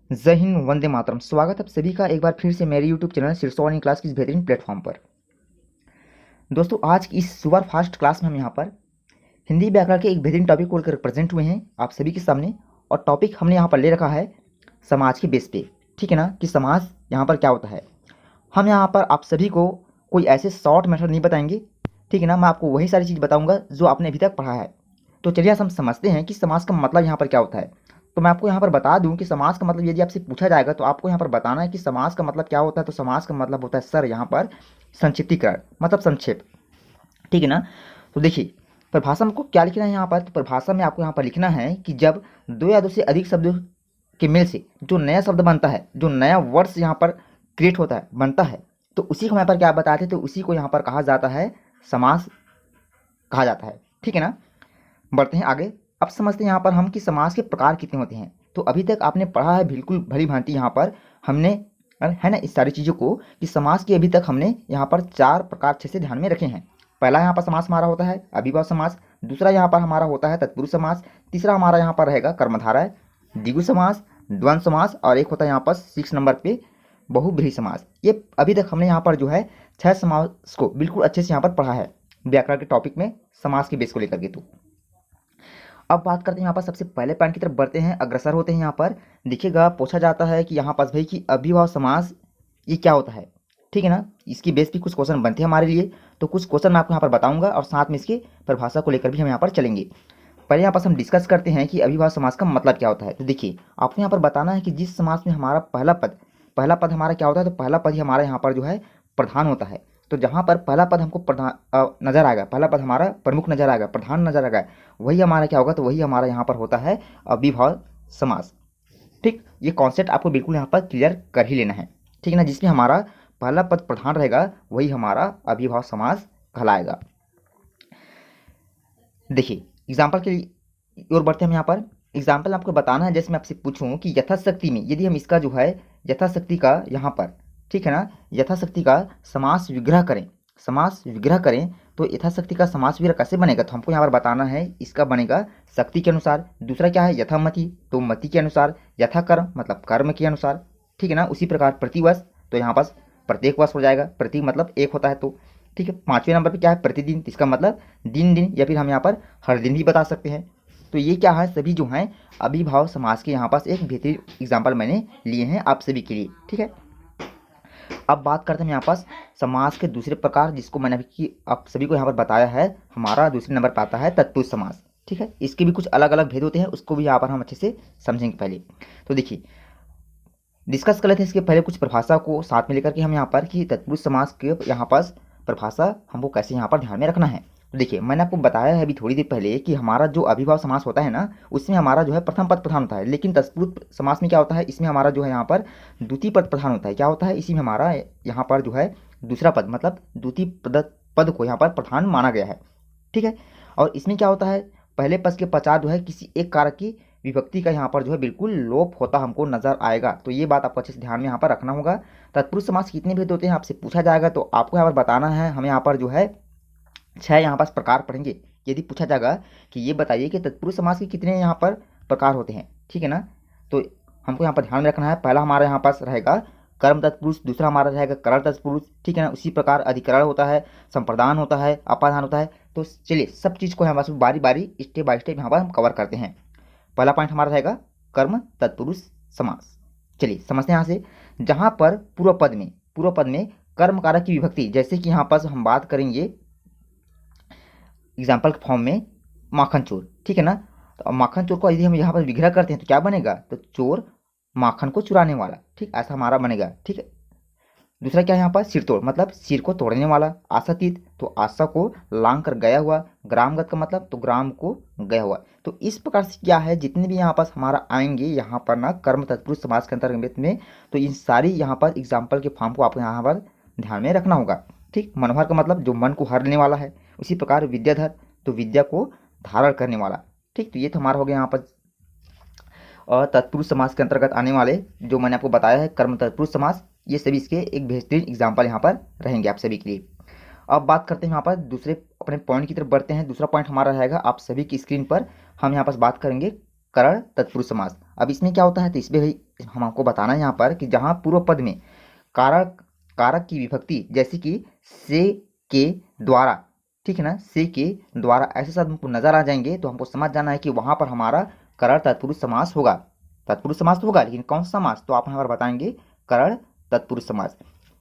जय हिंद, वंदे मातरम। स्वागत है आप सभी का एक बार फिर से मेरे यूट्यूब चैनल शीर्षवाणी क्लास की इस बेहतरीन प्लेटफॉर्म पर। दोस्तों, आज की इस सुपर फास्ट क्लास में हम यहाँ पर हिंदी व्याकरण के एक बेहतरीन टॉपिक को लेकर प्रेजेंट हुए हैं आप सभी के सामने। और टॉपिक हमने यहाँ पर ले रखा है समाज के बेस पे। ठीक है ना, कि समाज यहाँ पर क्या होता है। हम यहाँ पर आप सभी को कोई ऐसे शॉर्ट मेथड नहीं बताएंगे, ठीक है ना। मैं आपको वही सारी चीज़ बताऊँगा जो आपने अभी तक पढ़ा है। तो चलिए हम समझते हैं कि समाज का मतलब यहाँ पर क्या होता है। तो मैं आपको यहाँ पर बता दूं कि समाज का मतलब यदि आपसे पूछा जाएगा तो आपको यहाँ पर बताना है कि समाज का मतलब क्या होता है। तो समाज का मतलब होता है सर यहाँ पर संक्षिप्तीकरण, मतलब संक्षेप। ठीक है ना। तो देखिए, परिभाषा में आपको क्या लिखना है यहाँ पर। तो परिभाषा में आपको यहाँ पर लिखना है कि जब दो या दो से अधिक शब्दों के मेल से जो नया शब्द बनता है, जो नया वर्ड्स यहाँ पर क्रिएट होता है, बनता है, तो उसी को यहाँ पर क्या बताते हैं, तो उसी को यहाँ पर कहा जाता है समास कहा जाता है। ठीक है ना। बढ़ते हैं आगे। अब समझते हैं यहाँ पर हम कि समाज के प्रकार कितने होते हैं। तो अभी तक आपने पढ़ा है बिल्कुल भली भांति यहाँ पर हमने, है ना, इस सारी चीज़ों को कि समाज के अभी तक हमने यहाँ पर चार प्रकार अच्छे से ध्यान में रखे हैं। पहला यहाँ पर समास हमारा होता है अभिभाव समास। दूसरा यहाँ पर हमारा होता है तत्पुरुष समास। तीसरा हमारा यहाँ पर रहेगा कर्मधारय, द्विगु समास, द्वंद्व समास, और एक होता है यहाँ पर 6 नंबर पे बहुब्रीहि समास। ये अभी तक हमने यहाँ पर जो है 6 समास को बिल्कुल अच्छे से यहाँ पर पढ़ा है व्याकरण के टॉपिक में, समास के बेस को लेकर के। तो अब बात करते हैं यहाँ पर सबसे पहले पॉइंट की तरफ बढ़ते हैं, अग्रसर होते हैं। यहाँ पर देखिएगा पूछा जाता है कि यहाँ पास भाई कि अभिभाव समास ये क्या होता है। ठीक है ना। इसकी बेस पे कुछ क्वेश्चन बनते हैं हमारे लिए। तो कुछ क्वेश्चन मैं आपको यहाँ पर बताऊंगा और साथ में इसकी परिभाषा को लेकर भी हम यहाँ पर चलेंगे। पहले यहाँ पास हम डिस्कस करते हैं कि अभिभाव समास का मतलब क्या होता है। तो देखिए, आपको यहाँ पर बताना है कि जिस समास में हमारा पहला पद हमारा क्या होता है। तो पहला पद ही हमारा यहाँ पर जो है प्रधान होता है। तो जहाँ पर पहला पद हमको प्रधान नजर आएगा, पहला पद हमारा प्रमुख नजर आएगा, प्रधान नजर आएगा, वही हमारा क्या होगा, तो वही हमारा यहाँ पर होता है अभिभाव समास। ठीक, ये कॉन्सेप्ट आपको बिल्कुल यहाँ पर क्लियर कर ही लेना है। ठीक है ना। जिसमें हमारा पहला पद प्रधान रहेगा वही हमारा अभिभाव समास कहलाएगा। देखिए एग्जाम्पल के लिए और बढ़ते हैं हम यहाँ पर। एग्जाम्पल आपको बताना है, जैसे मैं आपसे पूछूं कि यथाशक्ति में यदि हम इसका जो है यथाशक्ति का यहाँ पर, ठीक है ना, यथाशक्ति का समास विग्रह करें, समास विग्रह करें, तो यथाशक्ति का समास विग्रह कैसे बनेगा। तो हमको यहाँ पर बताना है इसका बनेगा शक्ति के अनुसार। दूसरा क्या है, यथामति, तो मति के अनुसार। यथाकर्म मतलब कर्म के अनुसार। ठीक है ना। उसी प्रकार प्रतिवर्ष, तो यहाँ पास प्रत्येक वर्ष हो जाएगा, प्रति मतलब एक होता है। तो ठीक है। पांचवें नंबर पे क्या है, प्रतिदिन, इसका मतलब दिन दिन, या फिर हम यहाँ पर हर दिन भी बता सकते हैं। तो ये क्या है, सभी जो हैं अभिभाव समास के यहाँ पास एक बेहतरीन एग्जाम्पल मैंने लिए हैं आप सभी के लिए। ठीक है। अब बात करते हैं यहाँ पास समास के दूसरे प्रकार, जिसको मैंने अभी आप सभी को यहाँ पर बताया है। हमारा दूसरे नंबर पर आता है तत्पुरुष समास। ठीक है। इसके भी कुछ अलग अलग भेद होते हैं, उसको भी यहाँ पर हम अच्छे से समझेंगे पहले। तो देखिए, डिस्कस कर लेते हैं इसके पहले कुछ परिभाषा को साथ में लेकर के हम यहाँ पर कि तत्पुरुष समास के यहाँ पास परिभाषा हमको कैसे यहाँ पर ध्यान में रखना है। तो देखिए, मैंने आपको बताया है अभी थोड़ी देर पहले कि हमारा जो अभिभाव समास होता है ना, उसमें हमारा जो है प्रथम पद प्रधान होता है। लेकिन तत्पुरुष समास में क्या होता है, इसमें हमारा जो है यहाँ पर द्वितीय पद प्रधान होता है। क्या होता है, इसी में हमारा यहाँ पर जो है दूसरा पद, मतलब द्वितीय पद को यहाँ पर प्रधान माना गया है। ठीक है। और इसमें क्या होता है, पहले पद के पश्चात जो है किसी एक कारक की विभक्ति का यहाँ पर जो है बिल्कुल लोप होता हमको नजर आएगा। तो ये बात आपको अच्छे से ध्यान में यहाँ पर रखना होगा। तत्पुरुष समास कितने भेद होते हैं आपसे पूछा जाएगा, तो आपको यहाँ पर बताना है। हमें यहाँ पर जो है 6 यहाँ पास प्रकार पढ़ेंगे। यदि पूछा जाएगा कि ये बताइए कि तत्पुरुष समास के कितने यहाँ पर प्रकार होते हैं, ठीक है ना, तो हमको यहाँ पर ध्यान में रखना है। पहला हमारा यहाँ पास रहेगा कर्म तत्पुरुष, दूसरा हमारा रहेगा करण तत्पुरुष। ठीक है ना। उसी प्रकार अधिकरण होता है, संप्रदान होता है, अपादान होता है। तो चलिए सब चीज़ को यहाँ पर बारी बारी स्टेप बाय स्टेप यहाँ पर हम कवर करते हैं। पहला पॉइंट हमारा रहेगा कर्म तत्पुरुष समास। चलिए समझते हैं यहाँ से। जहाँ पर पूर्व पद में कर्म कारक की विभक्ति, जैसे कि यहाँ पर हम बात करेंगे एग्जाम्पल के फॉर्म में माखन चोर। ठीक है ना। तो माखन चोर को यदि हम यहाँ पर विग्रह करते हैं तो क्या बनेगा, तो चोर माखन को चुराने वाला। ठीक, ऐसा हमारा बनेगा। ठीक है। दूसरा क्या है यहाँ पर सिर तोड़, मतलब सिर को तोड़ने वाला। आशातीत, तो आशा को लांग कर गया हुआ। ग्रामगत का मतलब तो ग्राम को गया हुआ। तो इस प्रकार से क्या है, जितने भी यहाँ पास हमारा आएंगे यहाँ पर ना कर्म तत्पुरुष समास के अंतर्गत में, तो इन सारी यहाँ पर एग्जाम्पल के फॉर्म को आपको यहाँ पर ध्यान में रखना होगा। ठीक। मनोहर का मतलब जो मन को हर लेने वाला है। उसी प्रकार विद्याधर, तो विद्या को धारण करने वाला। ठीक। तो ये तो हमारा हो गया यहाँ पर और तत्पुरुष समास के अंतर्गत आने वाले जो मैंने आपको बताया है कर्म तत्पुरुष समास, ये सभी इसके एक बेहतरीन एग्जाम्पल यहाँ पर रहेंगे आप सभी के लिए। अब बात करते हैं यहाँ पर दूसरे अपने पॉइंट की तरफ बढ़ते हैं। दूसरा पॉइंट हमारा रहेगा आप सभी की स्क्रीन पर, हम यहाँ पर बात करेंगे करण तत्पुरुष समास। अब इसमें क्या होता है, तो इसमें भी हम आपको बताना है यहाँ पर कि जहाँ पूर्व पद में कारक कारक की विभक्ति जैसे कि से, के, द्वारा, ठीक है ना, से, के, द्वारा ऐसे शब्द हमको नजर आ जाएंगे तो हमको समझ जाना है कि वहां पर हमारा करण तत्पुरुष समास होगा। तत्पुरुष समास तो होगा, लेकिन कौन सा समास, तो आप यहाँ पर बताएंगे करण तत्पुरुष समास।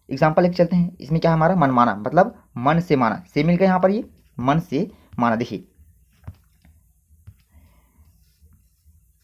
एग्जाम्पल एक चलते हैं। इसमें क्या है हमारा, मन माना, मतलब मन से माना, से मिल गया यहाँ पर, ये मन से माना। देखिए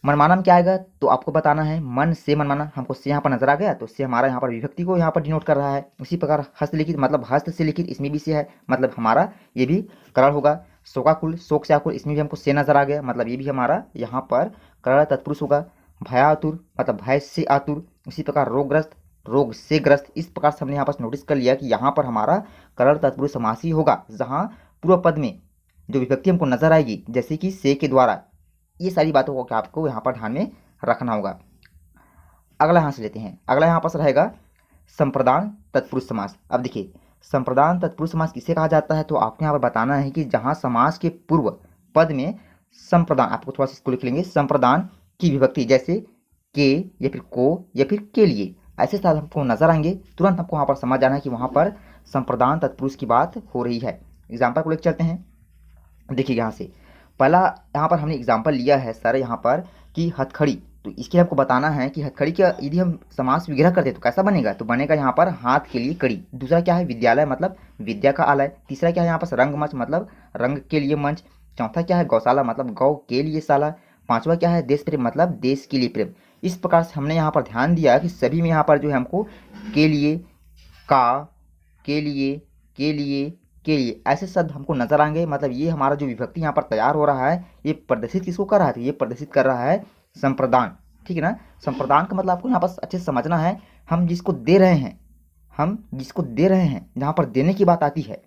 मनमाना में क्या आएगा, तो आपको बताना है मन से मनमाना, हमको से यहाँ पर नजर आ गया तो से हमारा यहाँ पर विभक्ति को यहाँ पर डिनोट कर रहा है। उसी प्रकार हस्तलिखित, मतलब हस्त से लिखित, इसमें भी से है, मतलब हमारा ये भी करण होगा। शोकाकुल, शोक से आकुल, इसमें भी हमको से नजर आ गया, मतलब ये भी हमारा यहाँ पर करण तत्पुरुष होगा। भयातुर, मतलब भय से आतुर। उसी प्रकार रोगग्रस्त, रोग से ग्रस्त। इस प्रकार से हमने यहाँ पर नोटिस कर लिया कि यहाँ पर हमारा करण तत्पुरुष समास ही होगा, जहाँ पूर्व पद में जो विभक्ति हमको नजर आएगी जैसे कि से के द्वारा, ये सारी बातों को आपको यहाँ पर ध्यान में रखना होगा। अगला यहाँ से लेते हैं, अगला यहाँ पर रहेगा संप्रदान तत्पुरुष समास। अब देखिए संप्रदान तत्पुरुष समास किसे कहा जाता है, तो आपको यहाँ पर बताना है कि जहाँ समास के पूर्व पद में संप्रदान, आपको थोड़ा सा इसको लिख लेंगे, संप्रदान की विभक्ति जैसे के या फिर को या फिर के लिए, ऐसे शब्द हमको नजर आएंगे, तुरंत हमको वहाँ पर समझ जाना है कि वहाँ पर संप्रदान तत्पुरुष की बात हो रही है। एग्जाम्पल को लेकर चलते हैं। देखिए यहाँ से पहला यहाँ पर हमने एग्जाम्पल लिया है सर यहाँ पर कि हथखड़ी, तो इसके लिए आपको बताना है कि हथखड़ी का यदि हम समास विग्रह करते तो कैसा बनेगा, तो बनेगा यहाँ पर हाथ के लिए कड़ी। दूसरा क्या है, विद्यालय, मतलब विद्या का आलय। तीसरा क्या है यहाँ पर रंगमंच, मतलब रंग के लिए मंच। चौथा क्या है, गौशाला, मतलब गौ के लिए शाला। पांचवा क्या है, देश प्रेम, मतलब देश के लिए प्रेम। इस प्रकार से हमने यहाँ पर ध्यान दिया कि सभी में यहाँ पर जो है हमको के लिए, का, के लिए, के लिए, के लिए ऐसे शब्द हमको नजर आएंगे। मतलब ये हमारा जो विभक्ति यहाँ पर तैयार हो रहा है, ये प्रदर्शित किसको कर रहा है, तो ये प्रदर्शित कर रहा है संप्रदान। ठीक है ना, संप्रदान का मतलब आपको यहाँ पर अच्छे से समझना है, हम जिसको दे रहे हैं, हम जिसको दे रहे हैं, जहाँ पर देने की बात आती है,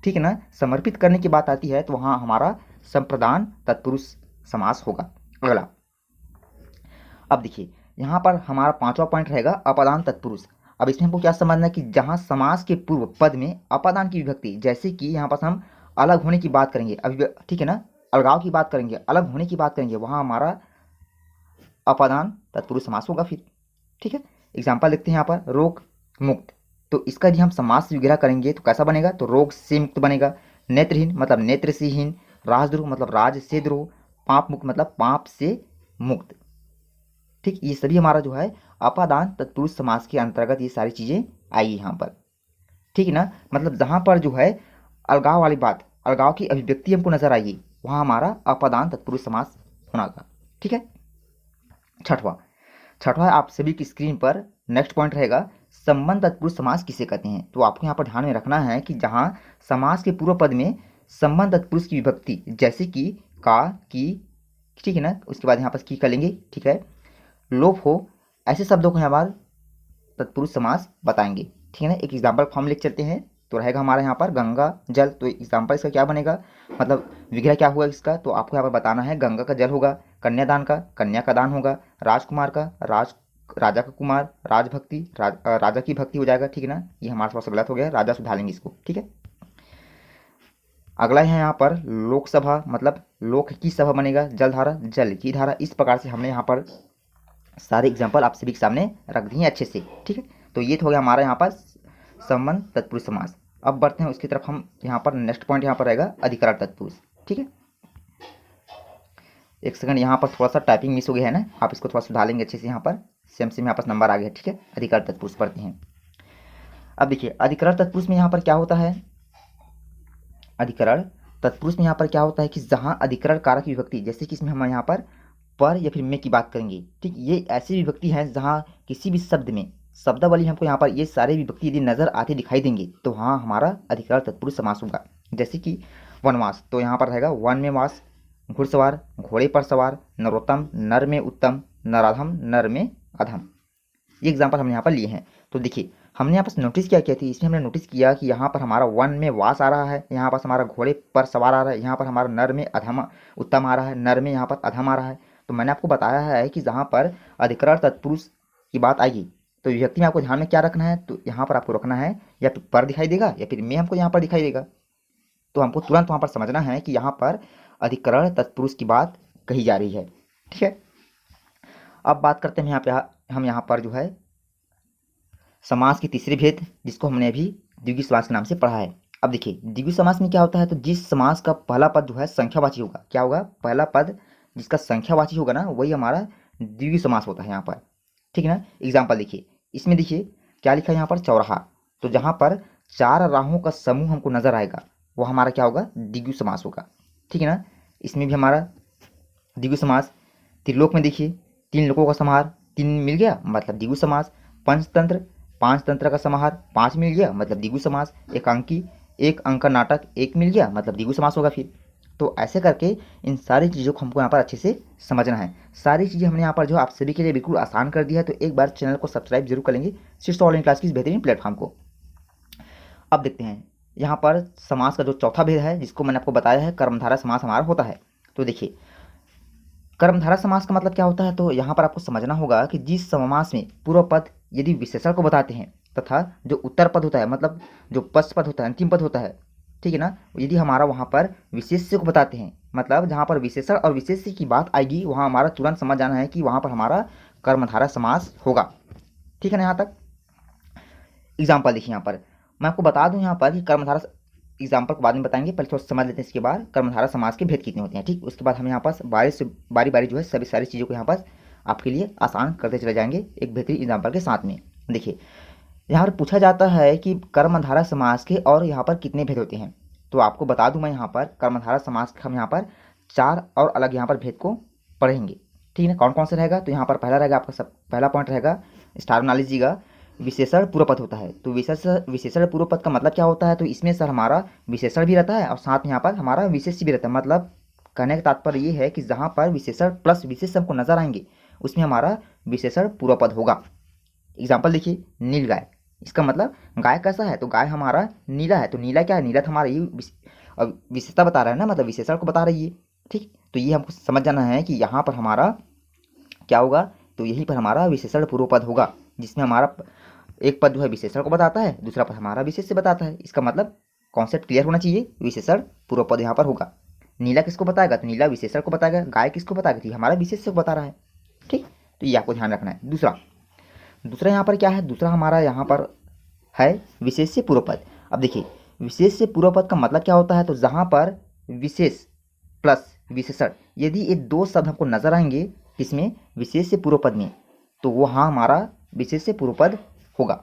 ठीक है ना, समर्पित करने की बात आती है, तो वहाँ हमारा संप्रदान तत्पुरुष समास होगा। अगला, अब देखिए यहाँ पर हमारा पांचवा पॉइंट रहेगा अपादान तत्पुरुष। अब इसमें हमको क्या समझना है कि जहाँ समास के पूर्व पद में अपादान की विभक्ति, जैसे कि यहाँ पर हम अलग होने की बात करेंगे, अभी ठीक है ना, अलगाव की बात करेंगे, अलग होने की बात करेंगे, वहाँ हमारा अपादान तत्पुरुष समास होगा फिर। ठीक है, एग्जाम्पल देखते हैं यहाँ पर रोग मुक्त, तो इसका यदि हम समास विग्रह करेंगे तो कैसा बनेगा, तो रोग से मुक्त बनेगा। नेत्रहीन, मतलब नेत्र से हीन। राजद्रोह, मतलब राज से द्रोह। पाप मुक्त, मतलब पाप से मुक्त। ठीक, ये सभी हमारा जो है अपादान तत्पुरुष समास के अंतर्गत ये सारी चीजें आई यहाँ पर। ठीक है ना, मतलब जहां पर जो है अलगाव वाली बात, अलगाव की अभिव्यक्ति हमको नजर आएगी, वहां हमारा अपादान तत्पुरुष समास होना का। ठीक है, छठवां, छठवां आप सभी की स्क्रीन पर नेक्स्ट पॉइंट रहेगा संबंध तत्पुरुष समास किसे कहते हैं। तो आपको यहाँ पर ध्यान में रखना है कि जहां समास के पूर्व पद में संबंध तत्पुरुष की विभक्ति जैसे कि का, की, ठीक है ना, उसके बाद यहाँ पर की कर लेंगे, ठीक है, लोप हो, ऐसे शब्दों को हमारे तत्पुरुष समास बताएंगे। ठीक है ना, एक एग्जाम्पल फॉर्म लिख चलते हैं, तो रहेगा हमारा यहाँ पर गंगा जल, तो एग्जाम्पल इसका क्या बनेगा, मतलब विग्रह क्या हुआ इसका, तो आपको यहाँ पर बताना है गंगा का जल होगा, कन्यादान का कन्या का दान होगा, राजकुमार का राजा का कुमार, राजभक्ति राजा की भक्ति हो जाएगा। ठीक है ना, ये हमारे पास गलत हो गया, राजा सुधार लेंगे इसको। ठीक है, अगला है यहाँ पर लोकसभा, मतलब लोक की सभा बनेगा, जलधारा जल की धारा। इस प्रकार से हमने यहाँ पर सारे एग्जाम्पल आप सभी के सामने रख दिए अच्छे से। ठीक है, तो ये तो हो गया हमारा यहाँ पर संबंध तत्पुरुष समास। अब बढ़ते हैं उसकी तरफ, हम यहाँ पर नेक्स्ट पॉइंट यहाँ पर रहेगा अधिकरण तत्पुरुष। ठीक है, एक सेकंड, यहाँ पर थोड़ा सा टाइपिंग मिस हो गया है ना, आप इसको थोड़ा सुधार लेंगे अच्छे से। यहाँ पर सेम सेम यहाँ पर नंबर आ गया। ठीक है, अधिकरण तत्पुरुष पढ़ते हैं। अब देखिए अधिकरण तत्पुरुष में यहाँ पर क्या होता है, अधिकरण तत्पुरुष में यहाँ पर क्या होता है कि जहाँ अधिकरण कारक की विभक्ति, जैसे कि इसमें हम यहाँ पर या फिर में की बात करेंगे। ठीक, ये ऐसी विभक्ति है जहाँ किसी भी शब्द में शब्दावली हमको यहाँ पर ये सारे विभक्ति यदि नजर आते दिखाई देंगे तो वहाँ हमारा अधिकरण तत्पुरुष समास होगा। जैसे कि वनवास, तो यहाँ पर रहेगा वन में वास, घुड़सवार घोड़े पर सवार, नरोत्तम नर में उत्तम, नराधम नर में अधम। ये एग्जाम्पल हमने यहाँ पर लिए हैं। तो देखिए हमने यहाँ पर नोटिस क्या थी, इसमें हमने नोटिस किया कि यहाँ पर हमारा वन में वास आ रहा है, यहाँ पर हमारा घोड़े पर सवार आ रहा है, यहाँ पर हमारा नर में अधम उत्तम आ रहा है, नर में यहाँ पर अधम आ रहा है। तो मैंने आपको बताया है कि जहाँ पर अधिकरण तत्पुरुष की बात आएगी तो विभक्ति में आपको ध्यान में क्या रखना है, तो यहाँ पर आपको रखना है या फिर पर दिखाई देगा या फिर में हमको यहाँ पर दिखाई देगा, तो हमको तुरंत वहाँ पर समझना है कि यहाँ पर अधिकरण तत्पुरुष की बात कही जा रही है। ठीक है, अब बात करते हैं हम यहाँ पर जो है समास की तीसरी भेद, जिसको हमने अभी द्विगु समास के नाम से पढ़ा है। अब देखिए द्विगु समास में क्या होता है, तो जिस समास का पहला पद जो है संख्यावाची होगा, क्या होगा, पहला पद जिसका संख्यावाची होगा ना, वही हमारा द्विगु समास होता है यहाँ पर। ठीक है ना। एग्जाम्पल देखिए, इसमें देखिए क्या लिखा है यहाँ पर, चौराहा। तो जहाँ पर चार राहों का समूह हमको नजर आएगा वो हमारा क्या होगा, द्विगु समास होगा। ठीक है ना। इसमें भी हमारा द्विगु समास। त्रिलोक में देखिए तीन लोगों का समाहार, तीन मिल गया मतलब द्विगु समास। पंचतंत्र, पांच तंत्र का समाहार, पांच मिल गया मतलब द्विगु समास। एकांकी, एक अंक का नाटक, एक मिल गया मतलब द्विगु समास होगा फिर। तो ऐसे करके इन सारी चीज़ों को हमको यहाँ पर अच्छे से समझना है। सारी चीज़ें हमने यहाँ पर जो आप सभी के लिए बिल्कुल आसान कर दिया है। तो एक बार चैनल को सब्सक्राइब जरूर कर लेंगे शीर्ष ऑनलाइन क्लास की इस बेहतरीन प्लेटफॉर्म को। अब देखते हैं यहाँ पर समास का जो चौथा भेद है, जिसको मैंने आपको बताया है, कर्मधारय समास हमारा होता है। तो देखिए कर्मधारय समास का मतलब क्या होता है, तो यहाँ पर आपको समझना होगा कि जिस समास में पूर्व पद यदि विशेषण को बताते हैं तथा जो उत्तर पद होता है, मतलब जो पश्च पद होता है, अंतिम पद होता है, ठीक है ना, यदि हमारा वहाँ पर विशेष्य को बताते हैं, मतलब जहाँ पर विशेषण और विशेष्य की बात आएगी वहाँ हमारा तुरंत समझ जाना है कि वहाँ पर हमारा कर्मधारय समास होगा। ठीक है ना। यहाँ तक एग्जाम्पल देखिए, यहाँ पर मैं आपको बता दूं यहाँ पर कि कर्मधारय एग्जाम्पल को बाद में बताएंगे, पहले थोड़ा समझ लेते हैं इसके बाद कर्मधारय समास के भेद कितने होते हैं। ठीक, उसके बाद हम यहाँ पास बारी बारी जो है सभी सारी चीज़ों को यहाँ पास आपके लिए आसान करते चले जाएंगे एक बेहतरीन एग्जाम्पल के साथ में। देखिए यहाँ पर पूछा जाता है कि कर्मधारय समास के और यहाँ पर कितने भेद होते हैं। तो आपको बता दूं मैं यहाँ पर कर्मधारय समास के हम यहाँ पर चार और अलग यहाँ पर भेद को पढ़ेंगे। ठीक है ना। कौन कौन से रहेगा, तो यहाँ पर पहला रहेगा आपका पहला पॉइंट रहेगा, स्टार बना लीजिएगा, विशेषण पूर्व पद होता है। तो विशेषण पूर्व पद का मतलब क्या होता है, तो इसमें सर हमारा विशेषण भी रहता है और साथ में यहाँ पर हमारा विशेष्य भी रहता है। मतलब कहने का तात्पर्य ये है कि जहाँ पर विशेषण प्लस विशेष्य हमको नजर आएंगे उसमें हमारा विशेषण पूर्व पद होगा। एग्जाम्पल देखिए, नील गाय, इसका मतलब गाय कैसा है, तो गाय हमारा नीला है। तो नीला क्या है, नीला तो हमारा ये विशेषता बता रहा है ना, मतलब विशेषण को बता रही है। ठीक, तो ये हमको समझ जाना है कि यहाँ पर हमारा क्या होगा, तो यहीं पर हमारा विशेषण पूर्व पद होगा, जिसमें हमारा एक पद जो है विशेषण को बताता है, दूसरा पद हमारा विशेष्य बताता है। इसका मतलब कॉन्सेप्ट क्लियर होना चाहिए, विशेषण पूर्व पद यहाँ पर होगा। नीला किसको बताएगा, तो नीला विशेषण को बताएगा। गाय किसको बताएगा, तो हमारा विशेष्य को बता रहा है। ठीक, तो ये आपको ध्यान रखना है। दूसरा यहाँ पर क्या है, दूसरा हमारा यहाँ पर है विशेष्य पूर्व पद। अब देखिए विशेष्य पूर्व पद का मतलब क्या होता है, तो जहाँ पर विशेष प्लस विशेषण यदि ये दो शब्द हमको नजर आएंगे इसमें विशेष्य पूर्व पद में, तो वो हाँ हमारा विशेष्य पूर्व पद होगा।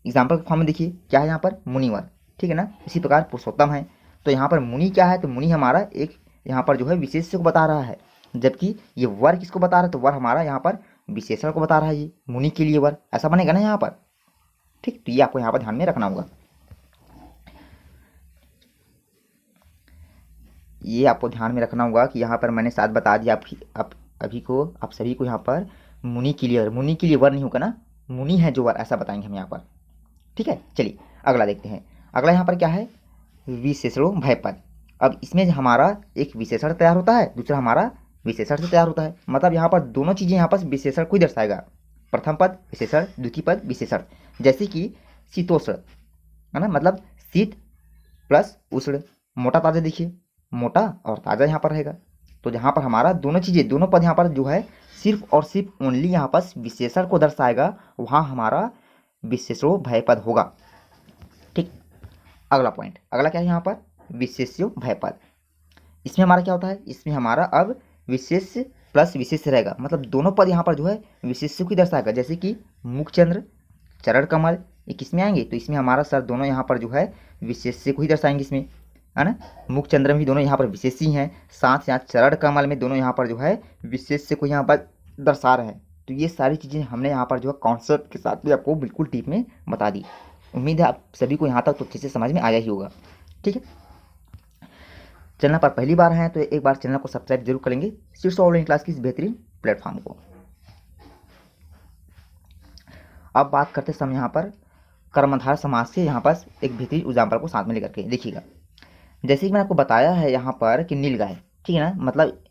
एग्जाम्पल के फॉर्म में देखिए क्या है यहाँ पर, मुनिवर। ठीक है ना। इसी प्रकार पुरुषोत्तम है, तो यहाँ पर मुनि क्या है, तो मुनि हमारा एक यहाँ पर जो है विशेष्य को बता रहा है, जबकि ये वर किसको बता रहा है, तो वर हमारा यहाँ पर विशेषण को बता रहा है। ये मुनि के लिए वर ऐसा बनेगा ना यहाँ पर। ठीक, तो ये आपको यहाँ पर ध्यान में रखना होगा। ये आपको ध्यान में रखना होगा कि यहाँ पर मैंने शायद बता दिया आप सभी को यहाँ पर मुनि के लिए वर नहीं होगा ना, मुनि है जो वर, ऐसा बताएंगे हम यहाँ पर। ठीक है, चलिए अगला देखते हैं। अगला यहाँ पर क्या है, विशेषणों भय पद। अब इसमें हमारा एक विशेषण तैयार होता है, दूसरा हमारा विशेषण से तैयार होता है। मतलब यहाँ पर दोनों चीज़ें यहाँ पर विशेषण को ही दर्शाएगा, प्रथम पद विशेषण, द्वितीय पद विशेषण। जैसे कि शीतोष्ण है ना, मतलब शीत प्लस उष्ण, मोटा ताजा, देखिए मोटा और ताज़ा यहाँ पर रहेगा। तो जहाँ पर हमारा दोनों चीज़ें दोनों पद यहाँ पर जो है सिर्फ और सिर्फ ओनली यहाँ पर विशेषण को दर्शाएगा, वहाँ हमारा विशेषो भय पद होगा। ठीक, अगला पॉइंट, अगला क्या है यहाँ पर, विशेष्यो भय पद। इसमें हमारा क्या होता है, इसमें हमारा अब विशेष्य प्लस विशेष्य रहेगा, मतलब दोनों पद यहाँ पर जो है विशेष्य को दर्शाएगा। जैसे कि मुखचंद्र, चरण कमल, ये किसमें आएंगे, तो इसमें हमारा सर दोनों यहाँ पर जो है विशेष्य को ही दर्शाएंगे इसमें, है ना। मुखचंद्र में भी दोनों यहाँ पर विशेषी हैं, साथ साथ चरण कमल में दोनों यहाँ पर जो है विशेष्य को यहाँ पर दर्शा रहे हैं। तो ये सारी चीज़ें हमने यहाँ पर जो है कॉन्सेप्ट के साथ भी आपको बिल्कुल डीप में बता दी। उम्मीद है आप सभी को यहाँ तक तो अच्छे से समझ में आया ही होगा। ठीक है, चैनल पर पहली बार हैं तो एक बार चैनल को सब्सक्राइब जरूर करेंगे शीर्ष ऑनलाइन क्लास की इस बेहतरीन प्लेटफॉर्म को। अब बात करते समय यहाँ पर कर्मधारय समास से यहाँ पर एक बेहतरीन एग्जाम्पल को साथ में लेकर के देखिएगा। जैसे कि मैंने आपको बताया है यहाँ पर कि नील गाय, ठीक है ना, मतलब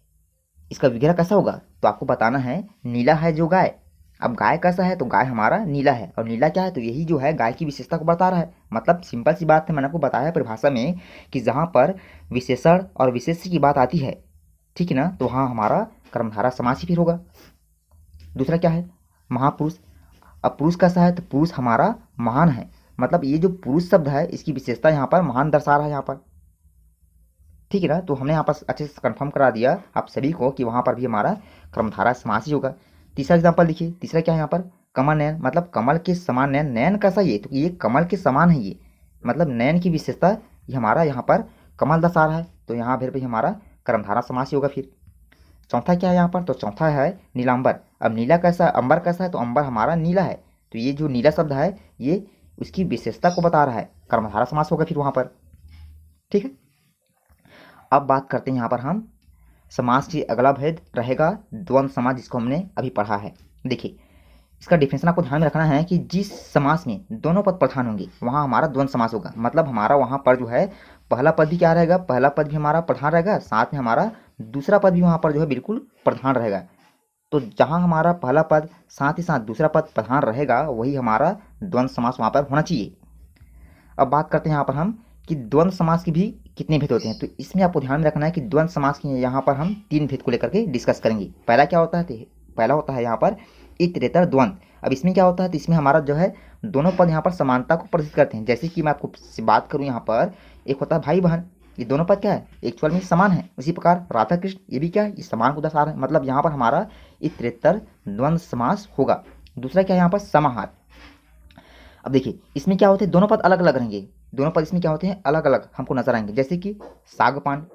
इसका विग्रह कैसा होगा, तो आपको बताना है नीला है जो गाय। अब गाय कैसा है, तो गाय हमारा नीला है, और नीला क्या है, तो यही जो है गाय की विशेषता को बता रहा है। मतलब सिंपल सी बात है, मैंने आपको बताया परिभाषा में कि जहाँ पर विशेषण और विशेष्य की बात आती है, ठीक है ना, तो वहाँ हमारा कर्मधारय समास ही फिर होगा। दूसरा क्या है, महापुरुष। अब पुरुष कैसा है, तो पुरुष हमारा महान है, मतलब ये जो पुरुष शब्द है इसकी विशेषता यहाँ पर महान दर्शा रहा है यहाँ पर, ठीक है ना। तो हमने यहाँ पर अच्छे से कंफर्म करा दिया आप सभी को कि वहाँ पर भी हमारा कर्मधारय समास ही होगा। तीसरा एग्जाम्पल देखिए, तीसरा क्या है यहाँ पर, कमल नयन, मतलब कमल के समान नयन। नयन कैसा, ये तो ये कमल के समान है, ये मतलब नयन की विशेषता ये हमारा यहाँ पर कमल दर्शा रहा है, तो यहाँ फिर भी हमारा कर्मधारय समास ही होगा। फिर चौथा क्या है यहाँ पर, तो चौथा है नीलांबर। अब नीला कैसा, अंबर कैसा है, तो अंबर हमारा नीला है, तो ये जो नीला शब्द है ये उसकी विशेषता को बता रहा है, कर्मधारय समास होगा फिर वहाँ पर, ठीक है। अब बात करते हैं यहाँ पर हम समास की अगला भेद रहेगा द्वंद्व समास, जिसको हमने अभी पढ़ा है। देखिए इसका डिफिनेशन आपको ध्यान में रखना है कि जिस समास में दोनों पद प्रधान होंगे वहाँ हमारा द्वंद्व समास होगा, मतलब हमारा वहाँ पर जो है पहला पद भी क्या रहेगा, पहला पद भी हमारा प्रधान रहेगा, साथ में हमारा दूसरा पद भी वहाँ पर जो है बिल्कुल प्रधान रहेगा। तो जहाँ हमारा पहला पद साथ ही साथ दूसरा पद प्रधान रहेगा वही हमारा द्वंद्व समास वहाँ पर होना चाहिए। अब बात करते हैं यहाँ पर हम कि द्वंद्व समास की भी कितने भेद होते हैं, तो इसमें आपको ध्यान में रखना है कि द्वंद्व समास के यहाँ पर हम 3 भेद को लेकर के डिस्कस करेंगे। पहला क्या होता है, तो पहला होता है यहाँ पर इतरेतर द्वंद्व। अब इसमें क्या होता है, तो इसमें हमारा जो है दोनों पद यहाँ पर समानता को प्रदर्शित करते हैं। जैसे कि मैं आपको बात करूँ यहाँ पर, एक होता है भाई बहन, ये दोनों पद क्या है, एक्चुअल में समान है। उसी प्रकार राधा कृष्ण, ये भी क्या है, ये समान को दर्शा रहे हैं, मतलब यहाँ पर हमारा इतरेतर द्वंद्व समास होगा। दूसरा क्या है यहाँ पर समाहार। अब देखिए इसमें क्या होते हैं, दोनों पद अलग अलग रहेंगे, दोनों पद इसमें क्या होते हैं अलग अलग हमको नजर आएंगे। जैसे कि सागपान,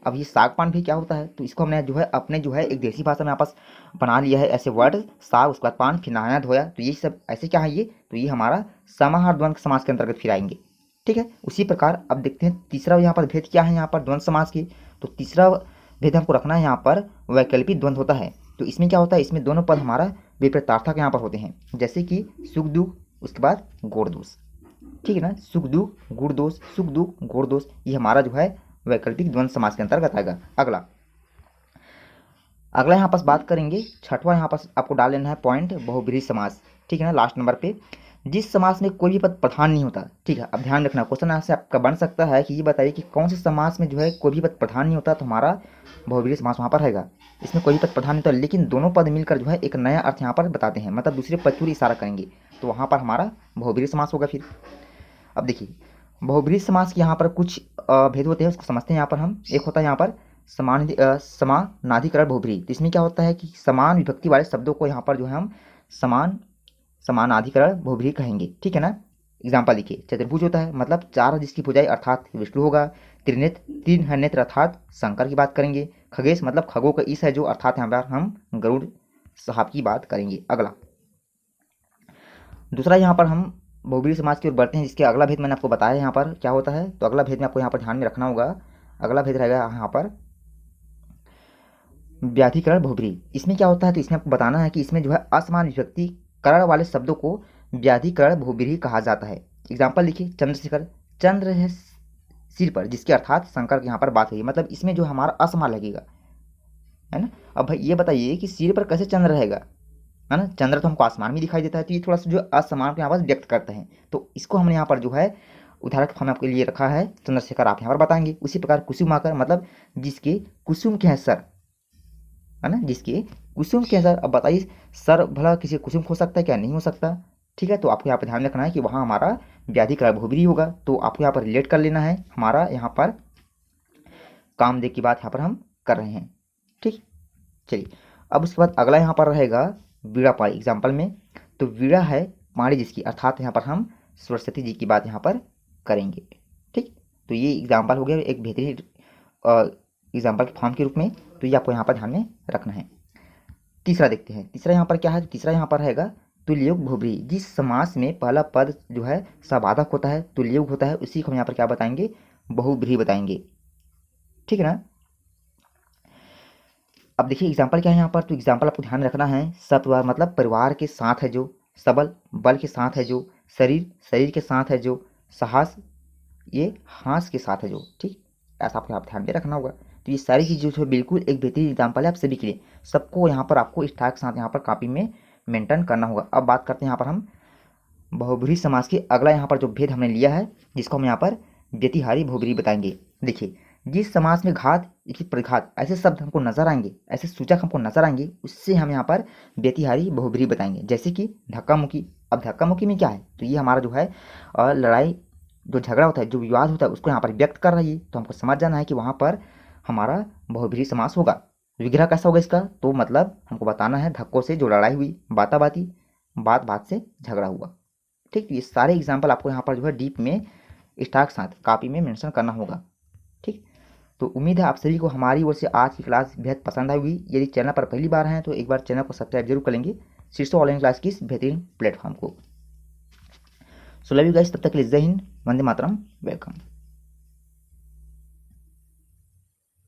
अब ये सागपान भी क्या होता है, तो इसको हमने जो है अपने जो है एक देसी भाषा में आपस बना लिया है ऐसे वर्ड, साग उसके बाद पान फिर नहाया धोया, तो ये सब ऐसे क्या है ये, तो ये हमारा समाहार द्वंद्व समास के अंतर्गत फिर आएंगे, ठीक है। उसी प्रकार अब देखते हैं तीसरा यहाँ पर भेद क्या है यहाँ पर द्वंद्व समास की, तो तीसरा भेद हमको रखना है यहाँ पर वैकल्पिक द्वंद्व होता है। तो इसमें क्या होता है, इसमें दोनों पद हमारा विपरीतार्थक यहाँ पर होते हैं, जैसे कि सुख दुख उसके बाद गुण दोष, ठीक है ना। सुख दुख गुण दोष, सुख दुख गुण दोष, ये हमारा जो है वैकल्पिक द्वंद्व समास के अंतर्गत आएगा। अगला अगला यहाँ पर बात करेंगे, छठवां यहाँ पर आपको डाल लेना है पॉइंट, बहुब्रीहि समास, ठीक है ना, लास्ट नंबर पे। जिस समास में कोई भी पद प्रधान नहीं होता, ठीक है। अब ध्यान रखना, क्वेश्चन यहाँ से आपका बन सकता है कि ये बताइए कि कौन से समास में जो है कोई भी पद प्रधान नहीं होता, तो हमारा बहुब्रीहि समास वहाँ पर रहेगा। इसमें कोई भी पद प्रधान नहीं होता, लेकिन दोनों पद मिलकर जो है एक नया अर्थ यहाँ पर बताते हैं, मतलब दूसरे पद की ओर इशारा करेंगे, तो वहाँ पर हमारा बहुब्रीहि समास होगा फिर। अब देखिए बहुब्रीहि समास के यहाँ पर कुछ भेद होते हैं, उसको समझते हैं यहाँ पर हम। एक होता है यहाँ पर समानाधिकरण बहुब्रीहि, तो इसमें क्या होता है कि समान विभक्ति वाले शब्दों को यहाँ पर जो है हम समानाधिकरण बहुब्रीहि कहेंगे, ठीक है ना। एग्जाम्पल देखिए, चतुर्भुज होता है मतलब 4 जिसकी भुजाएं अर्थात विष्णु होगा। त्रिनेत्र 3 है नेत्र अर्थात शंकर की बात करेंगे। खगेश मतलब खगों का ईश है जो, अर्थात यहाँ पर हम गरुड़ साहब की बात करेंगे। अगला दूसरा यहाँ पर हम बहुब्रीहि समास की ओर बढ़ते हैं, जिसके अगला भेद मैंने आपको बताया यहाँ पर क्या होता है, तो अगला भेद में आपको यहाँ पर ध्यान में रखना होगा। अगला भेद रहेगा यहाँ पर व्याधिकरण बहुब्रीहि। इसमें क्या होता है, तो इसमें आपको बताना है कि इसमें जो है असमान विभक्ति करण वाले शब्दों को व्याधिकरण बहुब्रीहि कहा जाता है। एग्जाम्पल लिखिए, चंद्रशेखर, चंद्र है सिर पर, जिसके अर्थात शंकर की यहाँ पर बात हुई, मतलब इसमें जो हमारा असमान लगेगा, है ना। अब भाई ये बताइए कि सिर पर कैसे चंद्र रहेगा, है ना, चंद्र तो हमको आसमान में दिखाई देता है, तो ये थोड़ा सा जो असमान को यहाँ पर व्यक्त करते हैं, तो इसको हमने यहाँ पर जो है उदाहरण के फॉर्म में आपके लिए रखा है, चंद्रशेखर आप यहाँ पर बताएंगे। उसी प्रकार कुसुमाकर मतलब जिसके कुसुम के हैं सर, है ना, जिसके कुसुम के हैं सर। अब बताइए सर भला किसी कुसुम हो सकता है क्या, नहीं हो सकता, ठीक है। तो आपको यहाँ पर ध्यान रखना है कि वहाँ हमारा व्याधिकरण बहुब्रीहि होगा, तो आपको यहाँ पर रिलेट कर लेना है, हमारा यहाँ पर कामदेव की बात यहाँ पर हम कर रहे हैं, ठीक। चलिए अब उसके बाद अगला यहाँ पर रहेगा वीणा पाणी। एग्जाम्पल में तो वीणा है पाणी जिसकी, अर्थात यहाँ पर हम सरस्वती जी की बात यहाँ पर करेंगे, ठीक। तो ये एग्जाम्पल हो गया एक बेहतरीन एग्जाम्पल के फॉर्म के रूप में, तो ये आपको यहाँ पर ध्यान में रखना है। तीसरा देखते हैं, तीसरा यहाँ पर क्या है, तीसरा यहाँ पर रहेगा तुल्ययुग बहुब्रीहि। जिस समास में पहला पद जो है सबाधक होता है, तुल्ययुग होता है, उसी को हम यहाँ पर क्या बताएंगे, बहुब्रीहि बताएंगे, ठीक है ना। अब देखिए एग्जाम्पल क्या है यहाँ पर, तो एग्जाम्पल आपको ध्यान रखना है, सपरिवार मतलब परिवार के साथ है जो, सबल बल के साथ है जो, शरीर शरीर के साथ है जो, साहस ये हास के साथ है जो, ठीक। ऐसा आपको यहाँ ध्यान में रखना होगा। तो ये सारी चीज़ जो है बिल्कुल एक बेहतरीन एग्जाम्पल है आप सभी के लिए, सबको यहाँ पर आपको इस के साथ यहाँ पर कॉपी में मेंटेन करना होगा। अब बात करते हैं यहाँ पर हम बहुब्रीहि समास की। अगला यहाँ पर जो भेद हमने लिया है, जिसको हम यहाँ पर व्यतिहारी बहुब्रीहि बताएंगे। देखिए जिस समास में घात इसी प्रघात ऐसे शब्द हमको नजर आएंगे, ऐसे सूचक हमको नजर आएंगे, उससे हम यहाँ पर व्यतिहारी बहुब्रीहि बताएंगे। जैसे कि धक्का मुक्की। अब धक्का मुक्की में क्या है, तो ये हमारा जो है लड़ाई, जो झगड़ा होता है, जो विवाद होता है, उसको यहाँ पर व्यक्त कर रही है। तो हमको समझ जाना है कि वहाँ पर हमारा बहुब्रीहि समास होगा। विग्रह कैसा होगा इसका, तो मतलब हमको बताना है धक्कों से जो लड़ाई हुई, बाताबाती, बात बात से झगड़ा हुआ। ठीक, तो ये सारे एग्जाम्पल आपको यहाँ पर जो है डीप में स्टार के साथ कॉपी में मेंशन करना होगा। ठीक, तो उम्मीद है आप सभी को हमारी ओर से आज की क्लास बेहद पसंद आई होगी। यदि चैनल पर पहली बार हैं तो एक बार चैनल को सब्सक्राइब जरूर करेंगे, शीर्षो ऑनलाइन क्लास की इस बेहतरीन प्लेटफॉर्म को। सो लव यू गाइस, तब तक के लिए जय हिंद, वंदे मातरम, वेलकम।